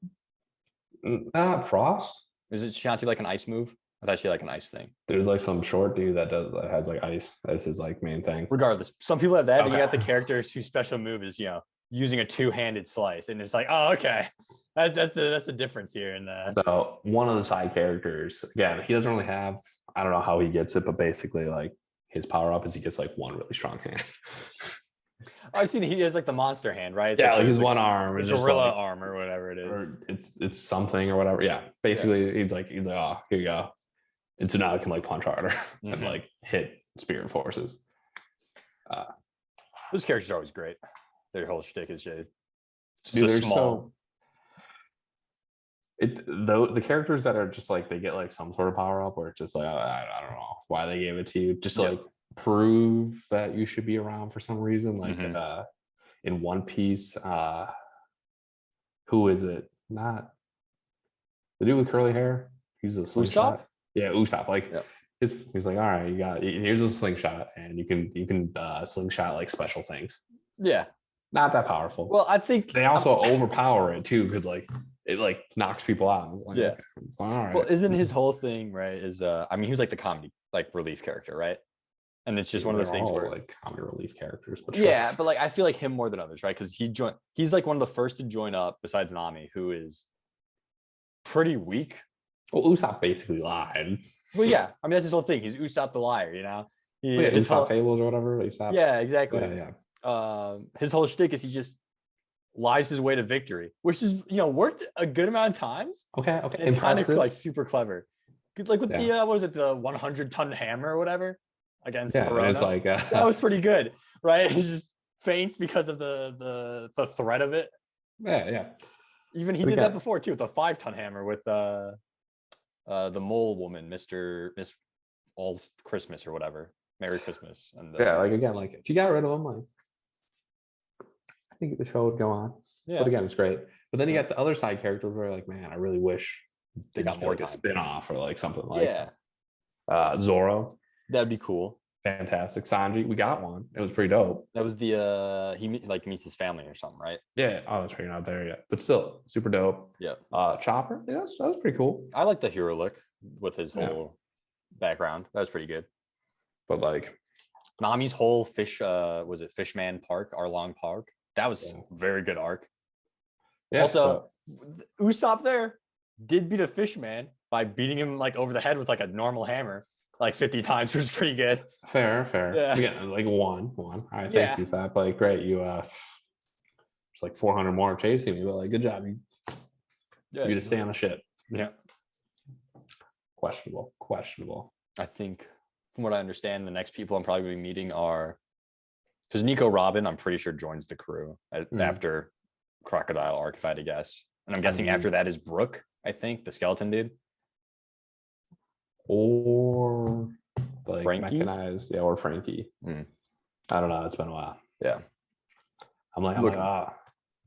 not frost. Is it Shanti like an ice move? I thought she had like an ice thing. There's like some short dude that has like ice. That's his like main thing. Regardless, some people have that. Okay. And you got the characters whose special move is, you know, using a two-handed slice, and it's like, oh, okay, that's the difference here. So one of the side characters, again, he doesn't really have. I don't know how he gets it, but basically, like his power up is he gets like one really strong hand. I've seen he has like the monster hand, right? It's like his one arm is just gorilla like, arm or whatever it is. Or it's something or whatever. Yeah, basically he's like, oh, here you go. And so now it can like punch harder and like hit spirit forces. Those characters are always great. Their whole shtick is just so small. The characters that are just like they get like some sort of power up, where it's just like I don't know why they gave it to you. Just like prove that you should be around for some reason. Like Mhm. in One Piece, who is it? Not the dude with curly hair. He's a Usopp? slingshot. Yeah, Usopp. Like Yeah. he's like, all right, here's a slingshot, and you can slingshot like special things. Yeah. Not that powerful. Well, I think They also overpower it too, because like it like knocks people out. It's like, yeah. okay, it's like, all Well, right. isn't his whole thing right? Is I mean, he was like the comedy like relief character, right? And it's just one of those They're things all where like comic relief characters, but sure. yeah, but like I feel like him more than others, right? Because he's like one of the first to join up besides Nami, who is pretty weak. Well, Usopp basically lied. Well, yeah, I mean that's his whole thing. He's Usopp the liar, Oh, yeah, His Usopp whole fables or whatever. Usopp. yeah, exactly. Yeah, yeah. His whole shtick is he just lies his way to victory, which is worked a good amount of times. Okay, okay. And it's kind of Impressive. like super clever. Like with Yeah. the what was it, the 100-ton hammer or whatever against Yeah, and it's Verona. like That was pretty good, right? He just faints because of the threat of it. yeah, yeah. Even he did that before too with a 5-ton hammer with the mole woman, Miss All Christmas or whatever. Merry Christmas. And Yeah, like again, like if you got rid of them, like I think the show would go on. yeah. But again, it's great. But then you got the other side characters where like, man, I really wish They got just be more like a time. spin-off or like something like Yeah, Zoro. that'd be cool. Fantastic. Sanji, we got one. It was pretty dope. That was the he like meets his family or something, right? Yeah. Oh, that's right. You're not there yet. But still, super dope. Yeah. Chopper. Yeah, that was pretty cool. I like the hero look with his Yeah. whole background. That was pretty good. But like Nami's whole was it Fishman Park, Arlong Park? That was very good arc. yeah, Also, Usopp there did beat a Fishman by beating him like over the head with like a normal hammer like 50 times, which was pretty good. fair. Yeah. Again, like one. All right, Yeah. thanks, Usopp. Like, great. You there's like 400 more chasing me, but like, good job. You just stay on the ship. Yeah. Questionable. I think from what I understand, the next people I'm probably going to be meeting are because Nico Robin, I'm pretty sure joins the crew after Crocodile arc, if I had to guess. And I'm guessing after that is Brooke, I think, the skeleton dude. Or like Frankie? mechanized, yeah, or Frankie. I don't know. It's been a while. Yeah. I'm like,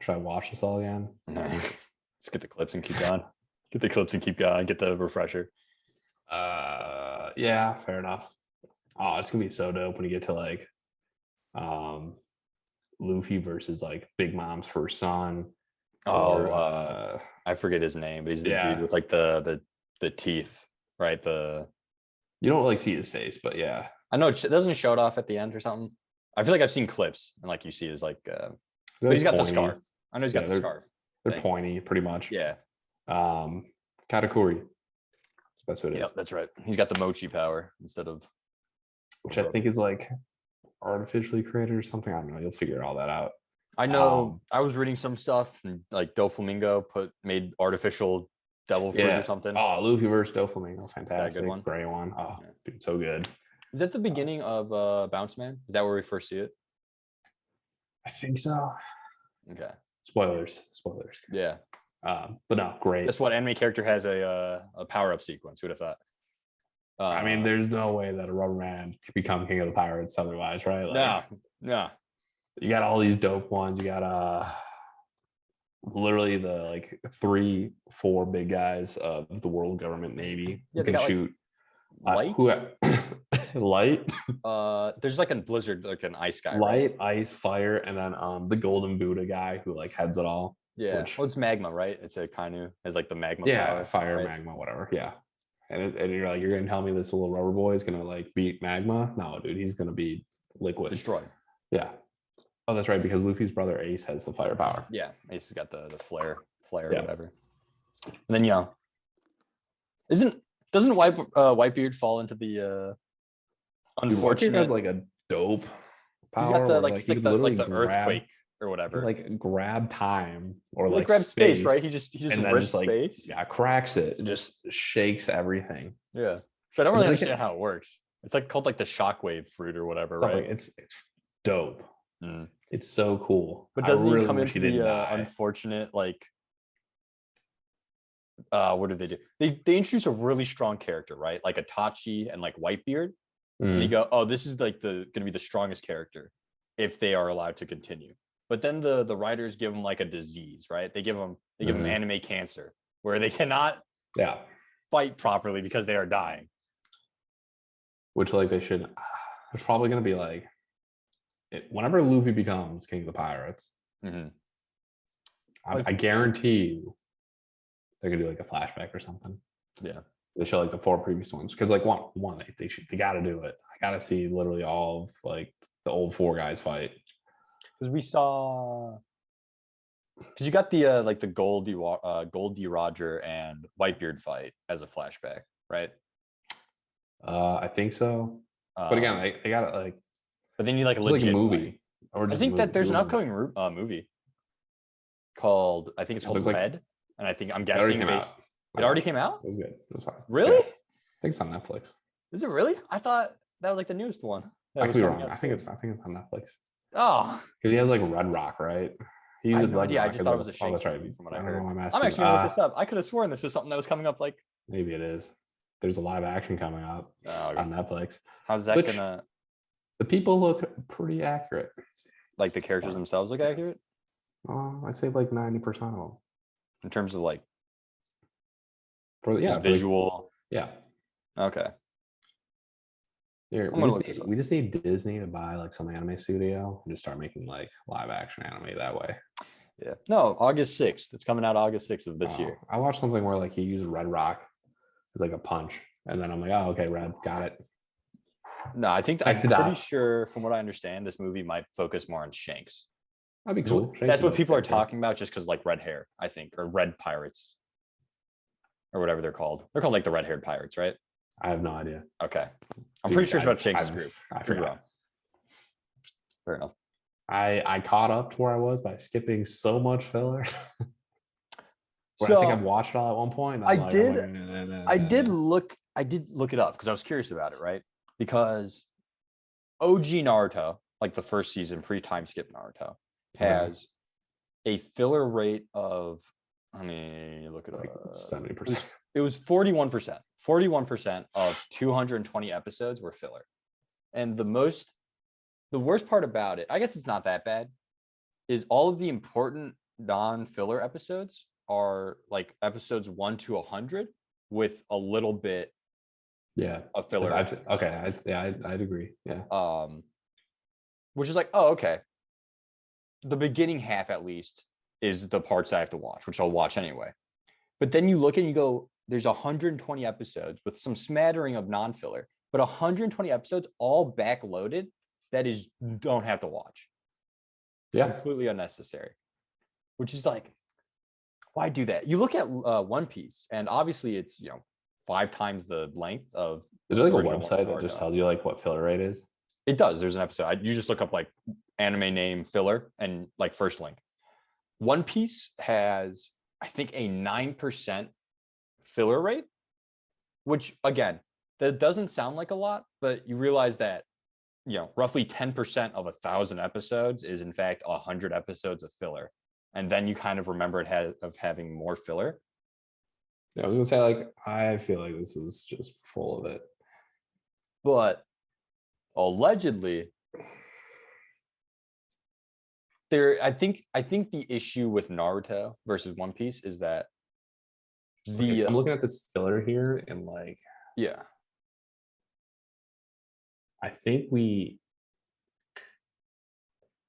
should I watch this all again? Just get the clips and keep going. Get the clips and keep going. Get the refresher. Yeah, fair enough. Oh, it's gonna be so dope when you get to like Luffy versus like Big Mom's first son. Oh, I forget his name, but he's the dude with like the teeth, right? You don't like see his face, but yeah. I know it doesn't show it off at the end or something. I feel like I've seen clips and like you see is like but he's got the scarf. I know he's got the scarf. They're pointy, pretty much. Yeah. Katakuri. That's what it is. Yeah, that's right. He's got the mochi power instead of which I think is like artificially created or something. I don't know. You'll figure all that out. I know. I was reading some stuff and like Doflamingo made artificial devil fruit or something. Oh, Luffy versus Doflamingo, fantastic. Good one. Gray one. Oh, dude, so good. Is that the beginning of Bounce Man? Is that where we first see it? I think so. Okay. Spoilers. Yeah. But no, great. That's what anime character has a power-up sequence. Who'd have thought? I mean, there's no way that a rubber man could become king of the pirates otherwise, right? Like, no. You got all these dope ones. You got literally the like 3-4 big guys of the world government navy who can shoot. Light. Light. There's like a blizzard, like an ice guy. Light, ice, fire, and then the golden Buddha guy who like heads it all. Yeah. Well, it's magma, right? It's a Kainu has like the magma. Yeah, power, fire, right? magma, whatever. Yeah. And you're like, you're gonna tell me this little rubber boy is gonna like beat magma? No, dude, he's gonna be liquid. Destroyed. Yeah. Oh, that's right, because Luffy's brother Ace has the firepower. Yeah, Ace has got the flare or whatever. And then doesn't Whitebeard fall into the unfortunate? Dude, has like a dope power. He's got the like the earthquake or whatever. Like grab time or like grab space, right? He just rips space. Yeah, cracks it. It just shakes everything. Yeah. So I don't really understand how it works. It's like called like the shockwave fruit or whatever, right? Like, it's dope. It's so cool. But doesn't he come into the unfortunate like what do? They introduce a really strong character, right? Like Itachi and like Whitebeard. And you go, oh, this is like going to be the strongest character if they are allowed to continue. But then the writers give them like a disease, right? They give them anime cancer where they cannot fight properly because they are dying. Which like they should. There's probably going to be like whenever Luffy becomes king of the pirates, I guarantee you they're gonna do like a flashback or something. Yeah, they show like the 4 previous ones because like one they got to do it. I got to see literally all of like the old 4 guys fight because we saw because you got the like the Goldie Roger and Whitebeard fight as a flashback, right? I think so, but again, they got it like. But they need like a legit movie. Or I think that there's an upcoming movie called Red, and I think I'm guessing it already came out. It was good. It was fine. Really? Yeah. I think it's on Netflix. Is it really? I thought that was like the newest one. I could be wrong. I think it's on Netflix. Oh, because he has like Red Rock, right? I had no idea. I just thought it was a Shanks movie from what I heard. I'm actually gonna look this up. I could have sworn this was something that was coming up. Like maybe it is. There's a live action coming up on Netflix. How's that gonna? The people look pretty accurate. Like the characters themselves look accurate? I'd say like 90% of them. In terms of like just visual. Yeah. Okay. Here, we just need Disney to buy like some anime studio and just start making like live action anime that way. Yeah. No, August 6th. It's coming out August 6th of this year. I watched something where like he used Red Rock as like a punch. And then I'm like, oh, okay, Red, got it. No, I'm pretty sure from what I understand, this movie might focus more on Shanks. That'd be cool. That's what people are talking about just because like red hair, I think, or red pirates or whatever they're called. They're called like the red haired pirates, right? I have no idea. Okay. I'm pretty sure it's about Shanks' group. I forgot. Fair enough. I caught up to where I was by skipping so much filler. I think I've watched it all at one point. I did look it up because I was curious about it, right? Because OG Naruto, like the first season, pre-time skip Naruto, has a filler rate of, look it up. 70%. It was 41%. 41% of 220 episodes were filler. And the worst part about it, I guess it's not that bad, is all of the important non-filler episodes are like episodes 1 to 100 with a little bit of filler. I'd agree. Yeah. Which is like, oh, okay. The beginning half at least is the parts I have to watch, which I'll watch anyway. But then you look and you go, there's 120 episodes with some smattering of non-filler, but 120 episodes all backloaded that is don't have to watch. Yeah. Completely unnecessary. Which is like, why do that? You look at One Piece, and obviously it's 5 times the length of. Is there like a website that just tells you like what filler rate is? It does. There's an episode. You just look up like anime name filler and like first link. One Piece has, I think, a 9% filler rate, which again, that doesn't sound like a lot, but you realize that roughly 10% of 1,000 episodes is in fact 100 episodes of filler. And then you kind of remember it of having more filler. Yeah, I was gonna say, like, I feel like this is just full of it. But allegedly, I think the issue with Naruto versus One Piece is that I'm looking at this filler here and like, I think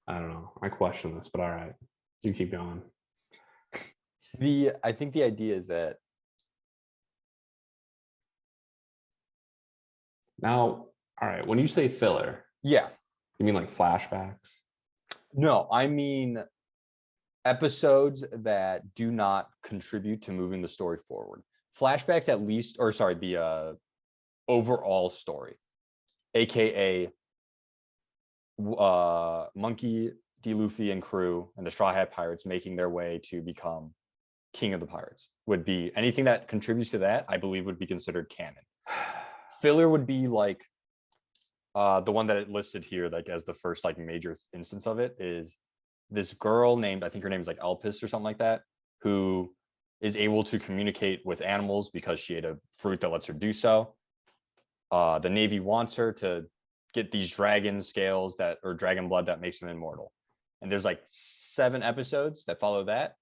I don't know. I question this, but all right. You keep going. I think the idea is that now, all right, when you say filler, you mean like flashbacks? No, I mean episodes that do not contribute to moving the story forward. Flashbacks at least, or sorry, the overall story, aka Monkey D. Luffy and crew and the Straw Hat Pirates making their way to become king of the pirates would be anything that contributes to that, I believe, would be considered canon. Filler would be like the one that it listed here, like as the first like major instance of it, is this girl named, I think her name is like Elpis or something like that, who is able to communicate with animals because she ate a fruit that lets her do so. The Navy wants her to get these dragon scales or dragon blood that makes him immortal. And there's like 7 episodes that follow that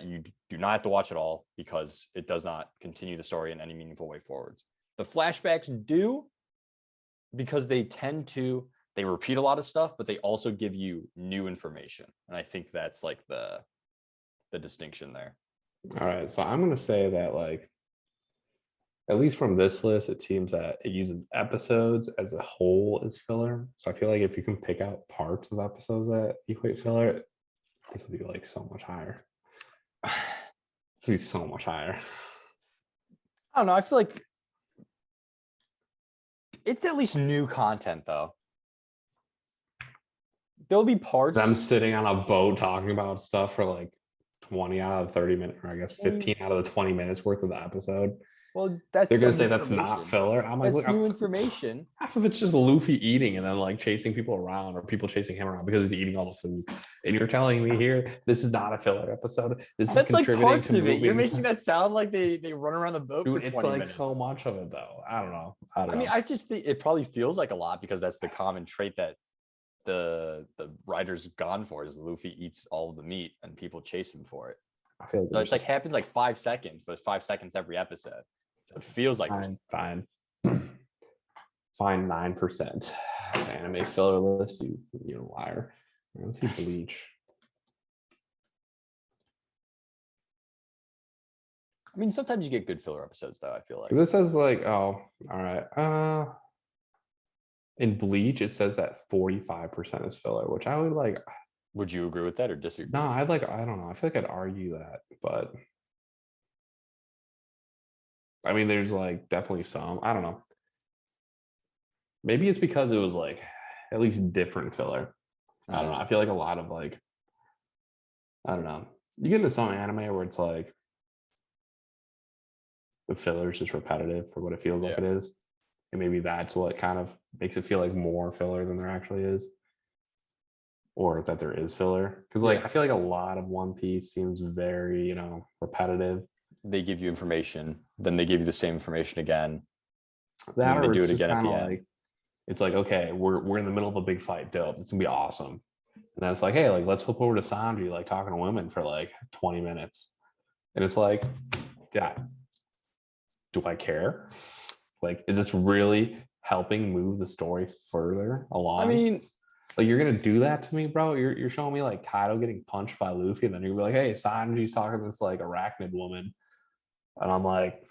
you do not have to watch at all because it does not continue the story in any meaningful way forwards. The flashbacks do, because they repeat a lot of stuff, but they also give you new information. And I think that's like the distinction there. All right. So I'm going to say that, like, at least from this list, it seems that it uses episodes as a whole as filler. So I feel like if you can pick out parts of episodes that equate filler, this would be like so much higher. This would be so much higher. I don't know. I feel like it's at least new content, though. There'll be parts. I'm sitting on a boat talking about stuff for like 20 out of 30 minutes, or I guess 15 out of the 20 minutes worth of the episode. Well, they're gonna say that's not filler. I'm like, that's new information. Half of it's just Luffy eating and then like chasing people around, or people chasing him around because he's eating all the food. And you're telling me here this is not a filler episode. This is contributing like parts to of it. moving. You're making that sound like they run around the boat Dude, for 20 it's like minutes. so much of it though. I don't know. I mean, I just think it probably feels like a lot because that's the common trait that the writer's gone for, is Luffy eats all of the meat and people chase him for it. I feel so it's like happens like 5 seconds, but it's 5 seconds every episode. So it feels like fine 9% anime filler list. You liar. Let's see Bleach. I mean, sometimes you get good filler episodes, though. I feel like this says like, oh, all right. In Bleach, it says that 45% is filler, which I would like. Would you agree with that or disagree? No, I don't know. I feel like I'd argue that, but I mean, there's like definitely some. I don't know. Maybe it's because it was like at least different filler. I don't know. I feel like a lot of like, I don't know. You get into some anime where it's like the filler is just repetitive for what it feels like it is. And maybe that's what kind of makes it feel like more filler than there actually is. Or that there is filler. Because like I feel like a lot of One Piece seems very, repetitive. They give you information, then they give you the same information again. That or they do it again at the end. Like, it's like, okay, we're in the middle of a big fight, dope. It's gonna be awesome. And then it's like, hey, like let's flip over to Sanji, like talking to women for like 20 minutes. And it's like, yeah, do I care? Like, is this really helping move the story further along? I mean, like, you're gonna do that to me, bro? You're showing me like Kaido getting punched by Luffy, and then you're like, hey, Sanji's talking to this like arachnid woman, and I'm like,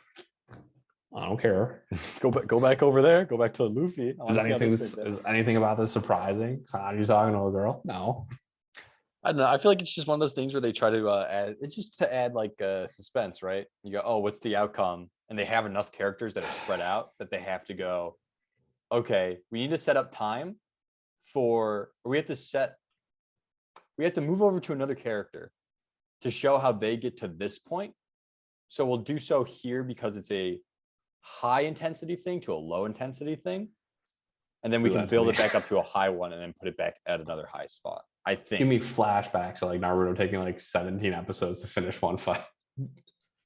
I don't care. Go back over there. Go back to Luffy. Is anything about this surprising? Sanji's talking to a girl? No. I don't know. I feel like it's just one of those things where they try to add. It's just to add like suspense, right? You go, oh, what's the outcome? And they have enough characters that are spread out that they have to go, okay, we need to set up time we have to move over to another character to show how they get to this point. So we'll do so here because it's a high intensity thing to a low intensity thing. And then we can build it back up to a high one and then put it back at another high spot. I think. Give me flashbacks of like Naruto taking like 17 episodes to finish one fight.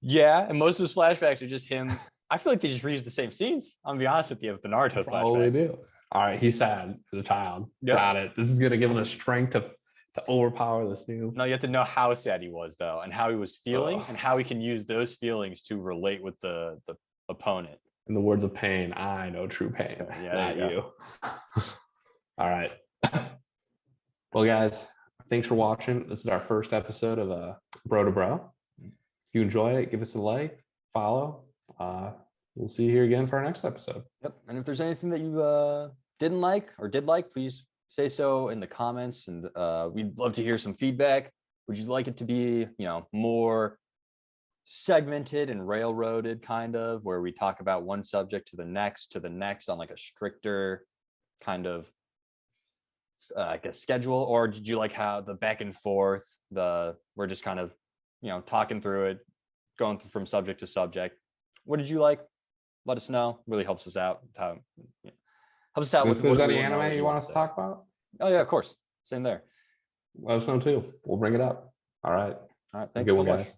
Yeah, and most of those flashbacks are just him. I feel like they just reuse the same scenes. I'm gonna be honest with you, with the Naruto flashback. Probably do. All right, he's sad as a child. Yep. Got it. This is gonna give him the strength to overpower this new. No, you have to know how sad he was though, and how he was feeling, and how he can use those feelings to relate with the opponent. In the words of Pain, I know true pain. Yeah, not you. All right. Well, guys, thanks for watching. This is our first episode of Bro to Bro. If you enjoy it, give us a like, follow. We'll see you here again for our next episode. Yep. And if there's anything that you didn't like or did like, please say so in the comments. And we'd love to hear some feedback. Would you like it to be, more segmented and railroaded, kind of, where we talk about one subject to the next on like a stricter kind of I guess schedule? Or did you like how the back and forth, we're just kind of talking through it, going through from subject to subject? What did you like? Let us know. Really helps us out. Helps us out. If there's any anime you want us to talk about? Oh yeah, of course. Same there. Let us know too. We'll bring it up. All right. Thanks so much. Guys.